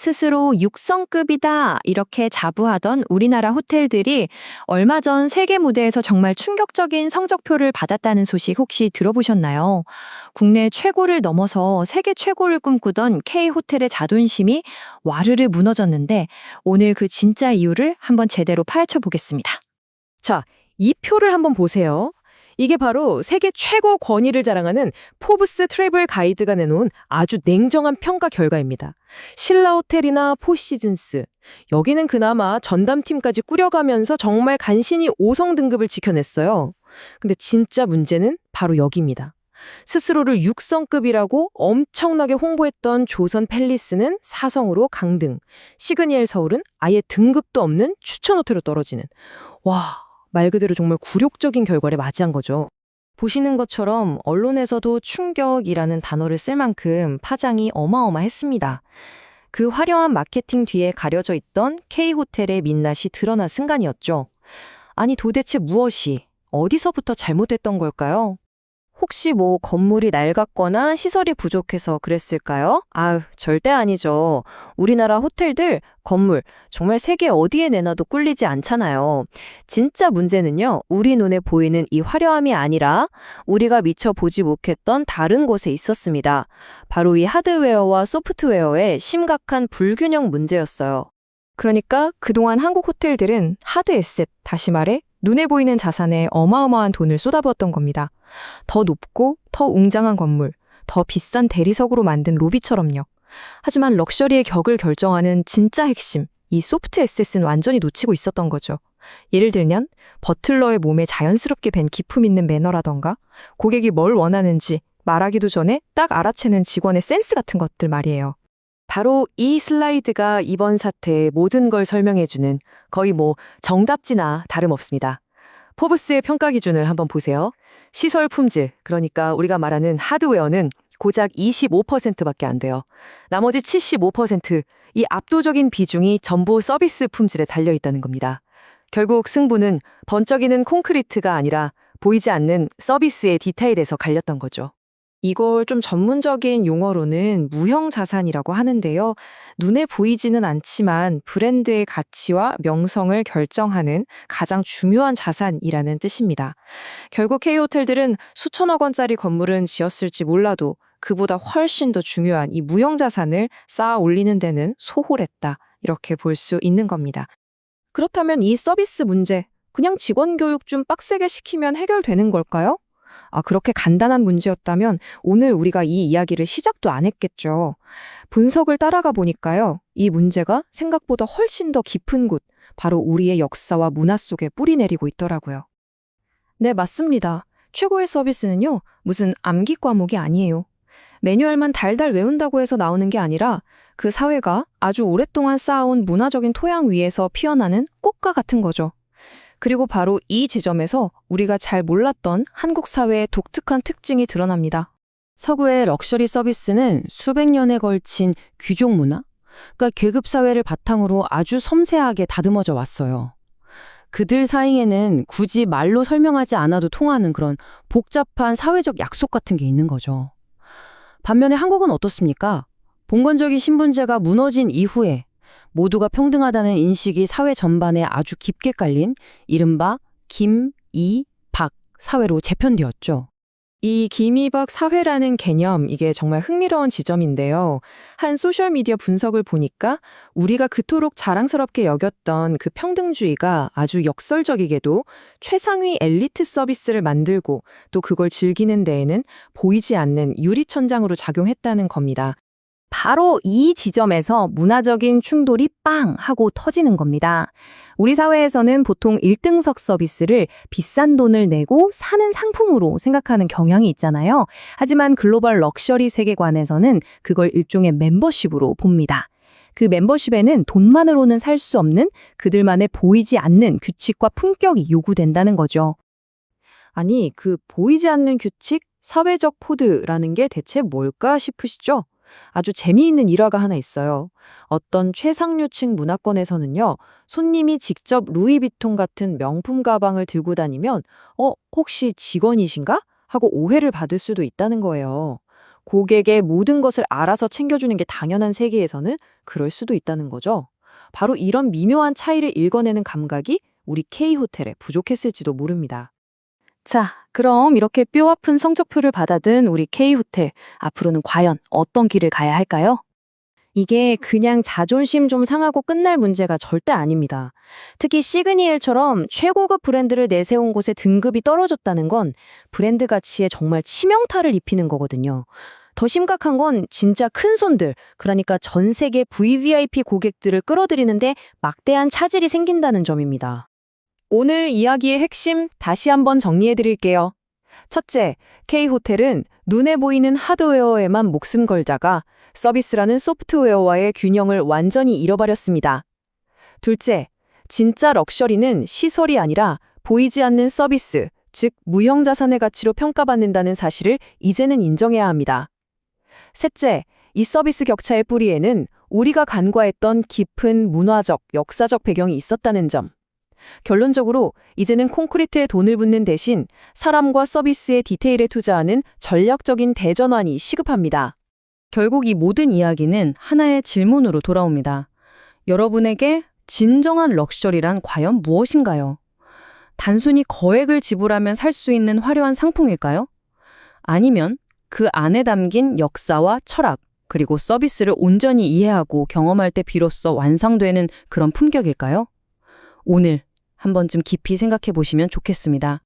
스스로 육성급이다 이렇게 자부하던 우리나라 호텔들이 얼마 전 세계 무대에서 정말 충격적인 성적표를 받았다는 소식 혹시 들어보셨나요? 국내 최고를 넘어서 세계 최고를 꿈꾸던 K호텔의 자존심이 와르르 무너졌는데 오늘 그 진짜 이유를 한번 제대로 파헤쳐 보겠습니다. 자, 이 표를 한번 보세요. 이게 바로 세계 최고 권위를 자랑하는 포브스 트래블 가이드가 내놓은 아주 냉정한 평가 결과입니다. 신라호텔이나 포시즌스, 여기는 그나마 전담팀까지 꾸려가면서 정말 간신히 5성 등급을 지켜냈어요. 근데 진짜 문제는 바로 여기입니다. 스스로를 6성급이라고 엄청나게 홍보했던 조선 팰리스는 4성으로 강등, 시그니엘 서울은 아예 등급도 없는 추천 호텔로 떨어지는, 와, 말 그대로 정말 굴욕적인 결과를 맞이한 거죠. 보시는 것처럼 언론에서도 충격이라는 단어를 쓸 만큼 파장이 어마어마했습니다. 그 화려한 마케팅 뒤에 가려져 있던 K호텔의 민낯이 드러난 순간이었죠. 아니 도대체 무엇이, 어디서부터 잘못됐던 걸까요? 혹시 뭐 건물이 낡았거나 시설이 부족해서 그랬을까요? 아유, 절대 아니죠. 우리나라 호텔들, 건물 정말 세계 어디에 내놔도 꿀리지 않잖아요. 진짜 문제는요, 우리 눈에 보이는 이 화려함이 아니라 우리가 미처 보지 못했던 다른 곳에 있었습니다. 바로 이 하드웨어와 소프트웨어의 심각한 불균형 문제였어요. 그러니까 그동안 한국 호텔들은 하드 에셋, 다시 말해 눈에 보이는 자산에 어마어마한 돈을 쏟아부었던 겁니다. 더 높고 더 웅장한 건물, 더 비싼 대리석으로 만든 로비처럼요. 하지만 럭셔리의 격을 결정하는 진짜 핵심, 이 소프트 에셋은 완전히 놓치고 있었던 거죠. 예를 들면 버틀러의 몸에 자연스럽게 밴 기품 있는 매너라던가 고객이 뭘 원하는지 말하기도 전에 딱 알아채는 직원의 센스 같은 것들 말이에요. 바로 이 슬라이드가 이번 사태의 모든 걸 설명해주는 거의 뭐 정답지나 다름없습니다. 포브스의 평가 기준을 한번 보세요. 시설 품질, 그러니까 우리가 말하는 하드웨어는 고작 25%밖에 안 돼요. 나머지 75%, 이 압도적인 비중이 전부 서비스 품질에 달려있다는 겁니다. 결국 승부는 번쩍이는 콘크리트가 아니라 보이지 않는 서비스의 디테일에서 갈렸던 거죠. 이걸 좀 전문적인 용어로는 무형 자산이라고 하는데요. 눈에 보이지는 않지만 브랜드의 가치와 명성을 결정하는 가장 중요한 자산이라는 뜻입니다. 결국 K호텔들은 수천억 원짜리 건물은 지었을지 몰라도 그보다 훨씬 더 중요한 이 무형 자산을 쌓아 올리는 데는 소홀했다. 이렇게 볼 수 있는 겁니다. 그렇다면 이 서비스 문제, 그냥 직원 교육 좀 빡세게 시키면 해결되는 걸까요? 그렇게 간단한 문제였다면 오늘 우리가 이 이야기를 시작도 안 했겠죠. 분석을 따라가 보니까요. 이 문제가 생각보다 훨씬 더 깊은 곳, 바로 우리의 역사와 문화 속에 뿌리 내리고 있더라고요. 네, 맞습니다. 최고의 서비스는요, 무슨 암기 과목이 아니에요. 매뉴얼만 달달 외운다고 해서 나오는 게 아니라 그 사회가 아주 오랫동안 쌓아온 문화적인 토양 위에서 피어나는 꽃과 같은 거죠. 그리고 바로 이 지점에서 우리가 잘 몰랐던 한국 사회의 독특한 특징이 드러납니다. 서구의 럭셔리 서비스는 수백 년에 걸친 귀족 문화, 그러니까 계급 사회를 바탕으로 아주 섬세하게 다듬어져 왔어요. 그들 사이에는 굳이 말로 설명하지 않아도 통하는 그런 복잡한 사회적 약속 같은 게 있는 거죠. 반면에 한국은 어떻습니까? 봉건적인 신분제가 무너진 이후에 모두가 평등하다는 인식이 사회 전반에 아주 깊게 깔린 이른바 김, 이, 박 사회로 재편되었죠. 이 김이박 사회라는 개념, 이게 정말 흥미로운 지점인데요. 한 소셜미디어 분석을 보니까 우리가 그토록 자랑스럽게 여겼던 그 평등주의가 아주 역설적이게도 최상위 엘리트 서비스를 만들고 또 그걸 즐기는 데에는 보이지 않는 유리천장으로 작용했다는 겁니다. 바로 이 지점에서 문화적인 충돌이 빵 하고 터지는 겁니다. 우리 사회에서는 보통 1등석 서비스를 비싼 돈을 내고 사는 상품으로 생각하는 경향이 있잖아요. 하지만 글로벌 럭셔리 세계관에서는 그걸 일종의 멤버십으로 봅니다. 그 멤버십에는 돈만으로는 살 수 없는 그들만의 보이지 않는 규칙과 품격이 요구된다는 거죠. 아니, 그 보이지 않는 규칙, 사회적 코드라는 게 대체 뭘까 싶으시죠? 아주 재미있는 일화가 하나 있어요. 어떤 최상류층 문화권에서는요, 손님이 직접 루이비통 같은 명품 가방을 들고 다니면 혹시 직원이신가? 하고 오해를 받을 수도 있다는 거예요. 고객의 모든 것을 알아서 챙겨주는 게 당연한 세계에서는 그럴 수도 있다는 거죠. 바로 이런 미묘한 차이를 읽어내는 감각이 우리 K호텔에 부족했을지도 모릅니다. 자, 그럼 이렇게 뼈아픈 성적표를 받아든 우리 K호텔, 앞으로는 과연 어떤 길을 가야 할까요? 이게 그냥 자존심 좀 상하고 끝날 문제가 절대 아닙니다. 특히 시그니엘처럼 최고급 브랜드를 내세운 곳에 등급이 떨어졌다는 건 브랜드 가치에 정말 치명타를 입히는 거거든요. 더 심각한 건 진짜 큰 손들, 그러니까 전 세계 VVIP 고객들을 끌어들이는데 막대한 차질이 생긴다는 점입니다. 오늘 이야기의 핵심 다시 한번 정리해 드릴게요. 첫째, K호텔은 눈에 보이는 하드웨어에만 목숨 걸다가 서비스라는 소프트웨어와의 균형을 완전히 잃어버렸습니다. 둘째, 진짜 럭셔리는 시설이 아니라 보이지 않는 서비스, 즉 무형자산의 가치로 평가받는다는 사실을 이제는 인정해야 합니다. 셋째, 이 서비스 격차의 뿌리에는 우리가 간과했던 깊은 문화적, 역사적 배경이 있었다는 점. 결론적으로 이제는 콘크리트에 돈을 붓는 대신 사람과 서비스의 디테일에 투자하는 전략적인 대전환이 시급합니다. 결국 이 모든 이야기는 하나의 질문으로 돌아옵니다. 여러분에게 진정한 럭셔리란 과연 무엇인가요? 단순히 거액을 지불하면 살 수 있는 화려한 상품일까요? 아니면 그 안에 담긴 역사와 철학, 그리고 서비스를 온전히 이해하고 경험할 때 비로소 완성되는 그런 품격일까요? 오늘 한 번쯤 깊이 생각해 보시면 좋겠습니다.